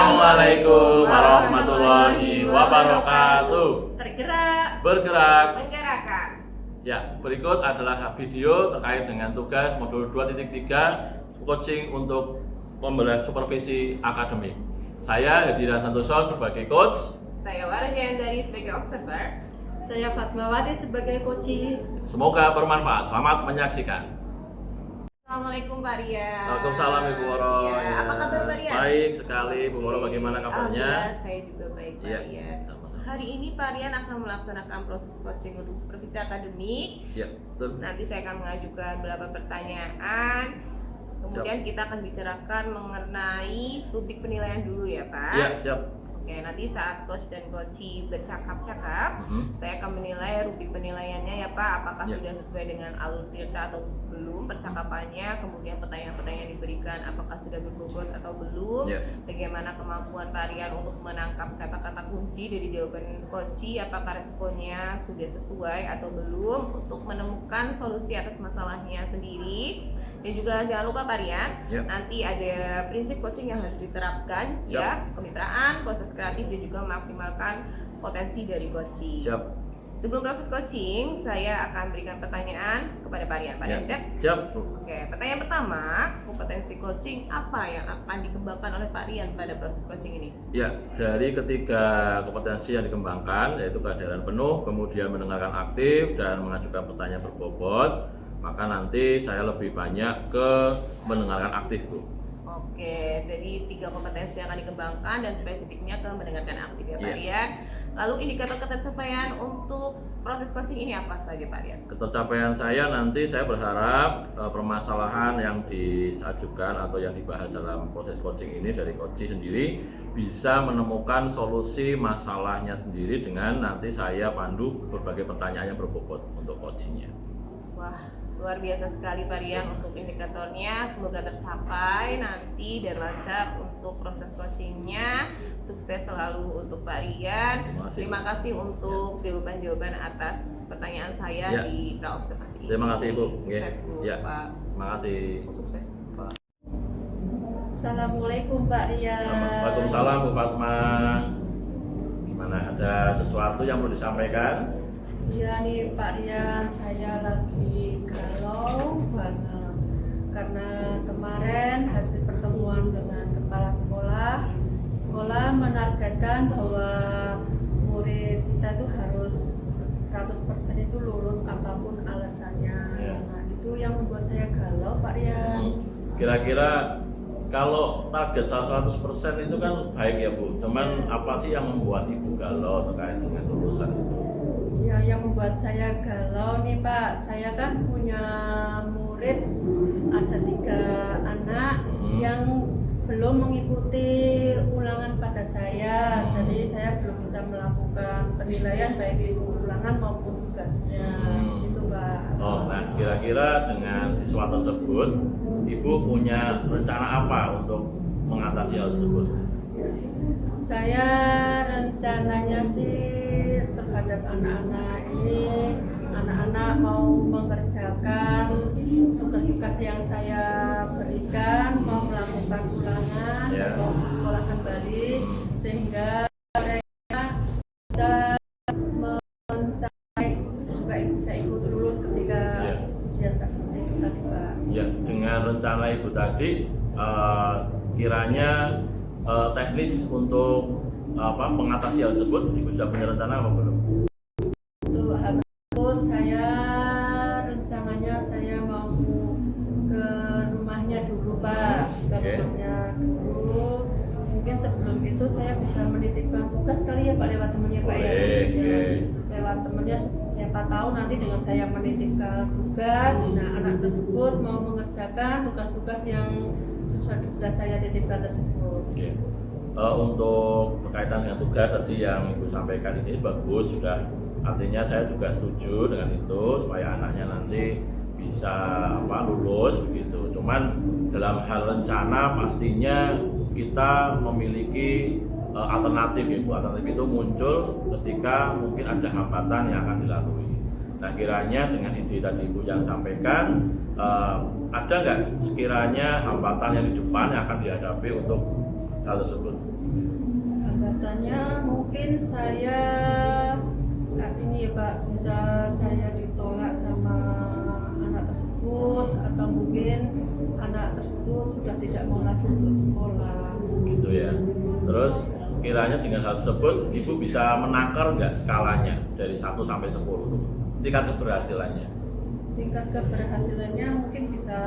Assalamualaikum warahmatullahi wabarakatuh. Tergerak, Bergerak. menggerakkan. Ya, berikut adalah video terkait dengan tugas modul 2.3 coaching untuk pembelajaran supervisi akademik. Saya Hedira Santoso sebagai coach. Saya Warja dari sebagai observer. Saya Fatmawati sebagai coach. Semoga bermanfaat. Selamat menyaksikan. Assalamualaikum Pak Rian. Waalaikumsalam Ibu Woro. Ya, apa kabar Pak Rian? Baik sekali Bu Woro, bagaimana kabarnya? Alhamdulillah saya juga baik Pak Iya. Rian. Hari ini Pak Rian akan melaksanakan proses coaching untuk supervisi akademik. Ya, betul. Nanti saya akan mengajukan beberapa pertanyaan. Kemudian kita akan bicarakan mengenai rubrik penilaian dulu ya Pak. Ya, siap. Oke, nanti saat coach dan coachee bercakap-cakap, saya akan menilai rubrik penilaiannya ya Pak, apakah Ya. sudah sesuai dengan alur tirta atau belum percakapannya, kemudian pertanyaan-pertanyaan yang diberikan apakah sudah berbobot atau belum, Ya. bagaimana kemampuan Pak Rian untuk menangkap kata-kata kunci dari jawaban coachee, apakah responnya sudah sesuai atau belum, untuk menemukan solusi atas masalahnya sendiri. Dan juga jangan lupa Pak Rian, Ya. nanti ada prinsip coaching yang harus diterapkan, ya, kemitraan, proses kreatif, dan juga memaksimalkan potensi dari coaching. Siap. Sebelum proses coaching, saya akan berikan pertanyaan kepada Pak Rian. Pak Ya. Rian siap? Siap, Bu. Oke, pertanyaan pertama, kompetensi coaching apa yang akan dikembangkan oleh Pak Rian pada proses coaching ini? Ya, dari ketiga kompetensi yang dikembangkan, yaitu kesadaran penuh, kemudian mendengarkan aktif, dan mengajukan pertanyaan berbobot, maka nanti saya lebih banyak ke mendengarkan aktif, Bu. Oke, dari tiga kompetensi yang akan dikembangkan dan spesifiknya ke mendengarkan aktif ya Pak Iya. Rian. Lalu indikator ketercapaian untuk proses coaching ini apa saja Pak Rian? Ketercapaian saya nanti saya berharap permasalahan yang diajukan atau yang dibahas dalam proses coaching ini dari coaching sendiri bisa menemukan solusi masalahnya sendiri dengan nanti saya pandu berbagai pertanyaan yang berbobot untuk coachingnya. Wah, luar biasa sekali Pak Rian untuk indikatornya. Semoga tercapai nanti dan lancar untuk proses coachingnya. Sukses selalu untuk Pak Rian. Terima kasih untuk jawaban-jawaban atas pertanyaan saya Ya. di pra-observasi ini. Terima kasih, Bu. Sukses Bu, Ya. Pak. Terima kasih. Sukses Pak. Assalamualaikum Pak Rian. Waalaikumsalam Bu Fatma. Gimana, ada sesuatu yang perlu disampaikan? Ya nih Pak Rian, saya lagi galau banget karena kemarin hasil pertemuan dengan kepala sekolah menargetkan bahwa murid kita itu harus 100% itu lulus apapun alasannya. Ya. Nah, itu yang membuat saya galau Pak Rian. Kira-kira kalau target 100% itu kan baik ya Bu, cuman apa sih yang membuat Ibu galau terkait dengan lulusan itu? Ya, yang membuat saya galau nih Pak, saya kan punya murid, ada 3 anak yang belum mengikuti ulangan pada saya, jadi saya belum bisa melakukan penilaian baik itu ulangan maupun tugasnya, gitu Pak. Oh, nah kira-kira dengan siswa tersebut, Ibu punya rencana apa untuk mengatasi hal tersebut? Saya rencananya sih terhadap anak-anak ini, anak-anak mau mengerjakan tugas-tugas yang saya berikan, mau melakukan ulangan, Ya. mau sekolah kembali, sehingga mereka bisa mencapai juga bisa ikut lulus ketika Ya. ujian tersebut tadi Pak. Ya, dengan rencana Ibu tadi, kiranya teknis untuk mengatasi hal tersebut, Ibu sudah punya rencana apa belum? Untuk hal tersebut saya rencananya saya mau ke rumahnya dulu Pak, ke Oke. rumahnya dulu. Mungkin sebelum itu saya bisa menitipkan tugas kali ya Pak lewat temennya Pak ya. Boleh, Ya, oke. lewat temennya siapa tahu nanti dengan saya menitipkan tugas, nah anak tersebut mau mengerjakan tugas-tugas yang sudah saya titipkan tersebut. Oke. Untuk berkaitan dengan tugas tadi yang Ibu sampaikan ini bagus, sudah artinya saya juga setuju dengan itu supaya anaknya nanti bisa lulus begitu. Cuman dalam hal rencana pastinya kita memiliki alternatif ya Bu. Alternatif itu muncul ketika mungkin ada hambatan yang akan dilalui. Nah kiranya dengan ide tadi Ibu yang sampaikan, ada nggak sekiranya hambatan yang di depan yang akan dihadapi untuk hal tersebut? Hambatannya mungkin saya ini ya Pak, bisa saya ditolak sama anak tersebut, atau mungkin anak tersebut sudah tidak mau lagi untuk sekolah. Gitu ya. Terus kiranya dengan hal tersebut Ibu bisa menakar nggak skalanya dari 1 sampai 10 tingkat keberhasilannya? Tingkat keberhasilannya mungkin bisa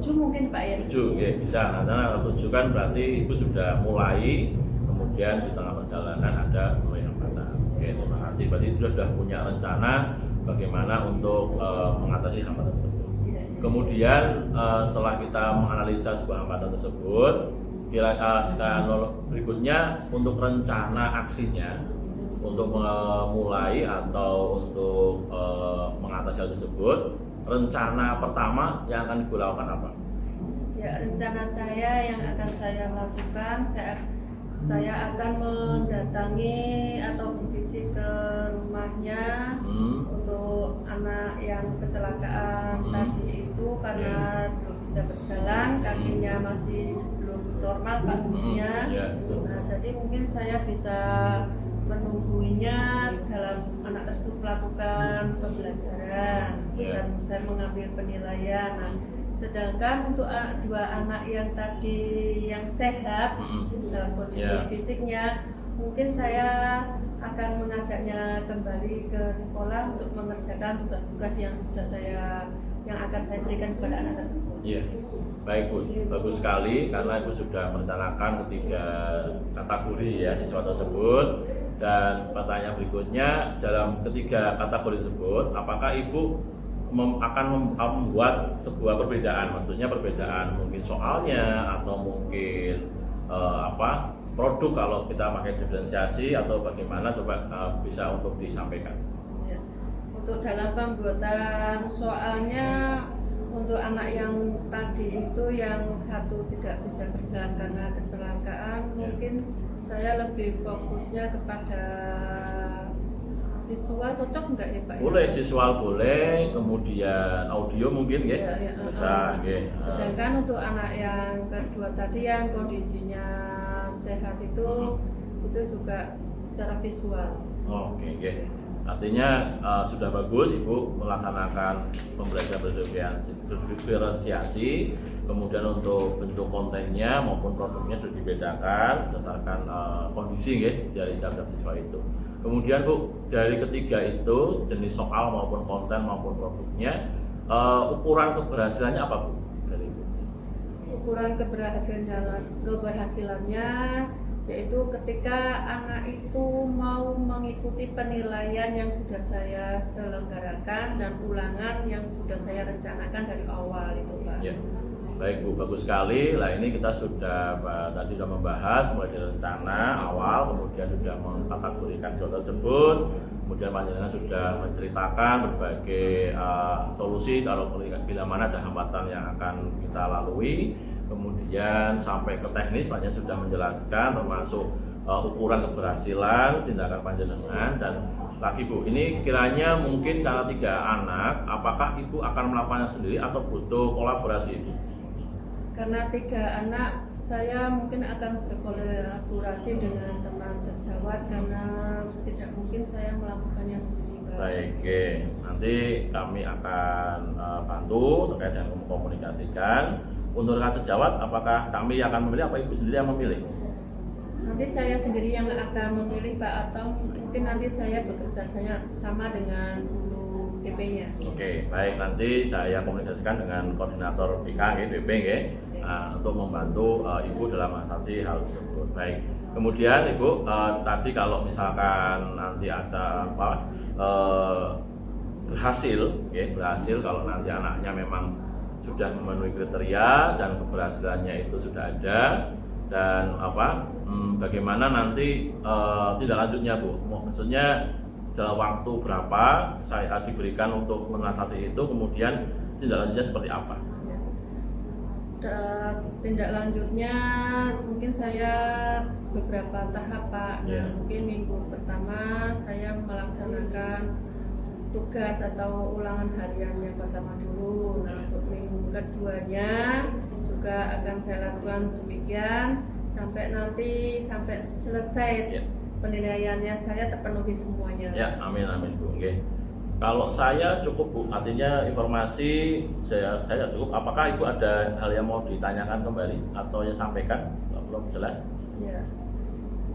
7 mungkin Pak ya. 7 ya, bisa. Nah, karena 7 kan berarti Ibu sudah mulai, kemudian di tengah perjalanan ada mulai hambatan. Oke, terima kasih. Berarti sudah punya rencana bagaimana untuk mengatasi hambatan tersebut. Kemudian setelah kita menganalisa sebuah hambatan tersebut, sekarang berikutnya untuk rencana aksinya, untuk memulai atau untuk mengatasi hal tersebut, rencana pertama yang akan Ibu lakukan apa? Ya, rencana saya yang akan saya lakukan, saya akan mendatangi atau bervisi ke rumahnya untuk anak yang kecelakaan tadi itu, karena belum bisa berjalan, kakinya masih belum normal pastinya. Nah, jadi mungkin saya bisa menungguinya dalam anak tersebut melakukan pembelajaran dan saya mengambil penilaian. Nah, sedangkan untuk 2 anak yang tadi yang sehat dalam kondisi fisiknya, mungkin saya akan mengajaknya kembali ke sekolah untuk mengerjakan tugas-tugas yang akan saya berikan kepada anak tersebut. Iya, baik Bu, bagus sekali karena Ibu sudah merencanakan 3 kategori ya siswa tersebut. Dan pertanyaan berikutnya, dalam 3 kategori tersebut, apakah Ibu akan membuat sebuah perbedaan, maksudnya perbedaan mungkin soalnya atau mungkin produk kalau kita pakai diferensiasi atau bagaimana, coba bisa untuk disampaikan. Ya. Untuk dalam pembuatan soalnya, untuk anak yang tadi itu yang satu tidak bisa berjalan karena kecelakaan, mungkin saya lebih fokusnya kepada visual. Cocok enggak ya Pak? Boleh, visual boleh, kemudian audio mungkin ya, bisa. Sedangkan untuk anak yang kedua tadi yang kondisinya sehat itu juga secara visual. Oke. Artinya sudah bagus Ibu melaksanakan pembelajaran diferensiasi, kemudian untuk bentuk kontennya maupun produknya sudah dibedakan berdasarkan kondisi dari setiap siswa itu. Kemudian Bu, dari ketiga itu jenis soal maupun konten maupun produknya, ukuran keberhasilannya apa Bu dari Ibu? Ukuran keberhasilannya yaitu ketika anak itu mau mengikuti penilaian yang sudah saya selenggarakan dan ulangan yang sudah saya rencanakan dari awal itu Pak. Ya. Baik Bu, bagus sekali. Nah, ini kita tadi sudah membahas mulai dari rencana awal, kemudian sudah mengkategorikan hal tersebut, kemudian panjenengan sudah menceritakan berbagai solusi kalau bila mana ada hambatan yang akan kita lalui. Kemudian sampai ke teknis panjenengan sudah menjelaskan termasuk ukuran keberhasilan tindakan panjenengan. Dan lagi Bu, ini kiranya mungkin karena 3 anak, apakah Ibu akan melakukannya sendiri atau butuh kolaborasi Ibu? Karena 3 anak, saya mungkin akan berkolaborasi dengan teman sejawat karena tidak mungkin saya melakukannya sendiri. Baik, nanti kami akan bantu terkait dengan mengkomunikasikan. Untuk rekan sejawat, apakah kami akan memilih apa Ibu sendiri yang memilih? Nanti saya sendiri yang akan memilih Pak, atau mungkin nanti saya bekerja sama dengan guru PP-nya. Oke, baik, nanti saya komunikasikan dengan koordinator BK, BP, untuk membantu Ibu dalam mengatasi hal tersebut. Baik, kemudian Ibu tadi kalau misalkan nanti ada berhasil kalau nanti anaknya memang sudah memenuhi kriteria dan keberhasilannya itu sudah ada, dan bagaimana nanti tindak lanjutnya Bu? Maksudnya dalam waktu berapa saya diberikan untuk mengatasi itu, kemudian tindak lanjutnya seperti apa? Tindak lanjutnya mungkin saya beberapa tahap Pak. Mungkin minggu pertama saya melaksanakan tugas atau ulangan harian yang pertama dulu. Nah, untuk minggu keduanya juga akan saya lakukan demikian sampai nanti selesai Ya. penilaiannya saya terpenuhi semuanya. Ya, amin Bu. Oke. Kalau saya cukup Bu, artinya informasi saya cukup. Apakah Ibu ada hal yang mau ditanyakan kembali atau yang sampaikan? Belum jelas? Ya.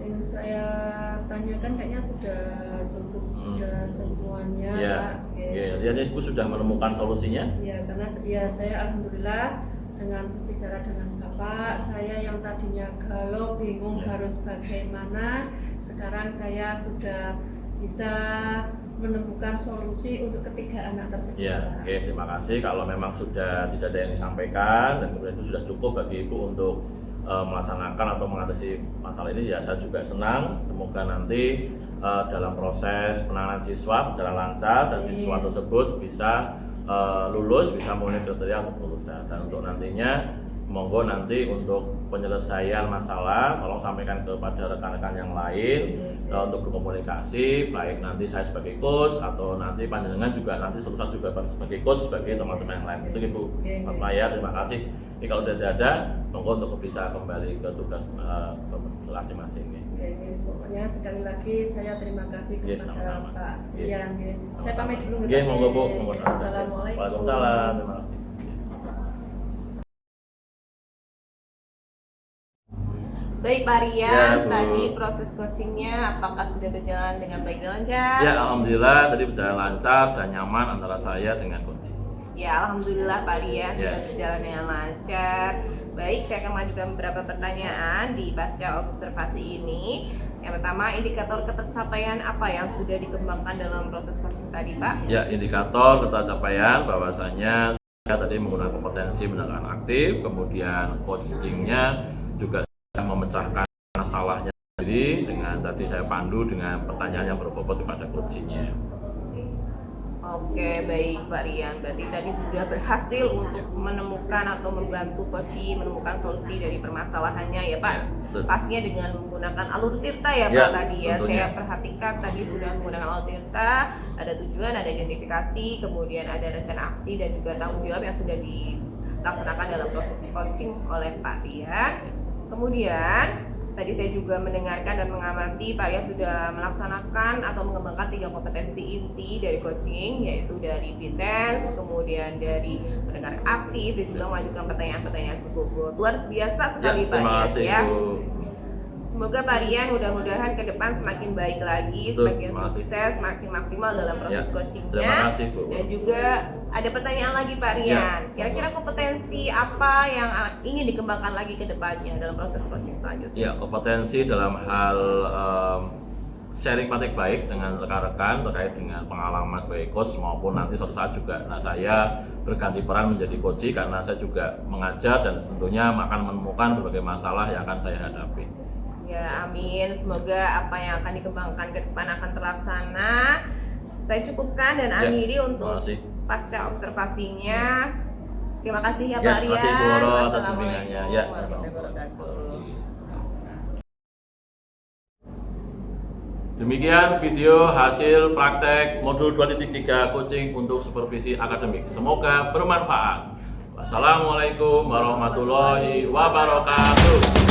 Yang saya tanyakan kayaknya sudah cukup, sudah semuanya, Ya, Pak. ya. Jadi Ibu sudah menemukan solusinya? Ya, karena ya saya alhamdulillah dengan berbicara dengan Bapak, saya yang tadinya galau, bingung Ya. harus bagaimana, sekarang saya sudah bisa menemukan solusi untuk ketiga anak tersebut. Ya, oke, terima kasih. Kalau memang sudah tidak ada yang disampaikan dan kemudian itu sudah cukup bagi Ibu untuk melaksanakan atau mengatasi masalah ini, ya saya juga senang. Semoga nanti dalam proses penanganan siswa berjalan lancar dan siswa tersebut bisa lulus, bisa memenuhi kriteria untuk lulusan. Dan untuk nantinya, monggo nanti untuk penyelesaian masalah, tolong sampaikan kepada rekan-rekan yang lain untuk berkomunikasi, baik nanti saya sebagai coach atau nanti panjenengan juga nanti solusi juga sebagai coach sebagai teman-teman yang lain. Itu Ibu Mas Maya, terima kasih. Jadi kalau sudah ada, monggo untuk bisa kembali ke tugas masing-masing. Pokoknya sekali lagi saya terima kasih kepada sama-sama. Pak Oke. Ian. Saya pamit dulu. Oke, monggo Bu. Monggo. Assalamualaikum. Waalaikumsalam. Terima kasih. Baik Pak Rian, Ya, Bu. tadi proses coachingnya apakah sudah berjalan dengan baik dan lancar? Ya, alhamdulillah tadi berjalan lancar dan nyaman antara saya dengan coach. Ya, alhamdulillah Pak Rian sudah Ya. berjalan dengan lancar. Baik, saya akan mengajukan beberapa pertanyaan di pasca observasi ini. Yang pertama, indikator ketercapaian apa yang sudah dikembangkan dalam proses coaching tadi, Pak? Ya, indikator ketercapaian bahwasanya saya tadi menggunakan kompetensi mendengarkan aktif, kemudian coachingnya juga memecahkan masalahnya sendiri dengan tadi saya pandu dengan pertanyaan yang berbobot kepada coachingnya. Oke, baik Pak Rian. Berarti tadi sudah berhasil untuk menemukan atau membantu coaching menemukan solusi dari permasalahannya ya Pak. Betul. Pastinya dengan menggunakan alur tirta ya Pak Ya, tadi ya. tentunya. Saya perhatikan tadi sudah menggunakan alur tirta, ada tujuan, ada identifikasi, kemudian ada rencana aksi dan juga tanggung jawab yang sudah dilaksanakan dalam proses coaching oleh Pak Rian. Kemudian tadi saya juga mendengarkan dan mengamati Pak Rian sudah melaksanakan atau mengembangkan 3 kompetensi inti dari coaching, yaitu dari presence, kemudian dari mendengar aktif, dan juga mengajukan pertanyaan-pertanyaan berbobot. Luar biasa sekali Pak terima Rian kasih ya. Bu. Semoga Pak Rian mudah-mudahan ke depan semakin baik lagi, Betul, semakin terima kasih. sukses, semakin maksimal dalam proses Ya, coachingnya. terima kasih, Bu. Dan juga ada pertanyaan lagi Pak Rian. Ya. Kira-kira kompetensi apa yang ingin dikembangkan lagi ke depannya dalam proses coaching selanjutnya? Ya, kompetensi dalam hal sharing praktik baik dengan rekan-rekan terkait dengan pengalaman sebagai coach maupun nanti suatu saat juga saya berganti peran menjadi coach karena saya juga mengajar dan tentunya akan menemukan berbagai masalah yang akan saya hadapi. Ya, amin. Semoga apa yang akan dikembangkan ke depan akan terlaksana. Saya cukupkan dan Ya, akhiri terima untuk kasih. pasca observasinya. Terima kasih ya, Ya, Pak terima kasih, Rian. Bu Roro, atas Wassalamualaikum bimbingannya. Ya, warahmatullahi wabarakatuh. Demikian video hasil praktek modul 2.3 coaching untuk supervisi akademik. Semoga bermanfaat. Wassalamualaikum warahmatullahi wabarakatuh.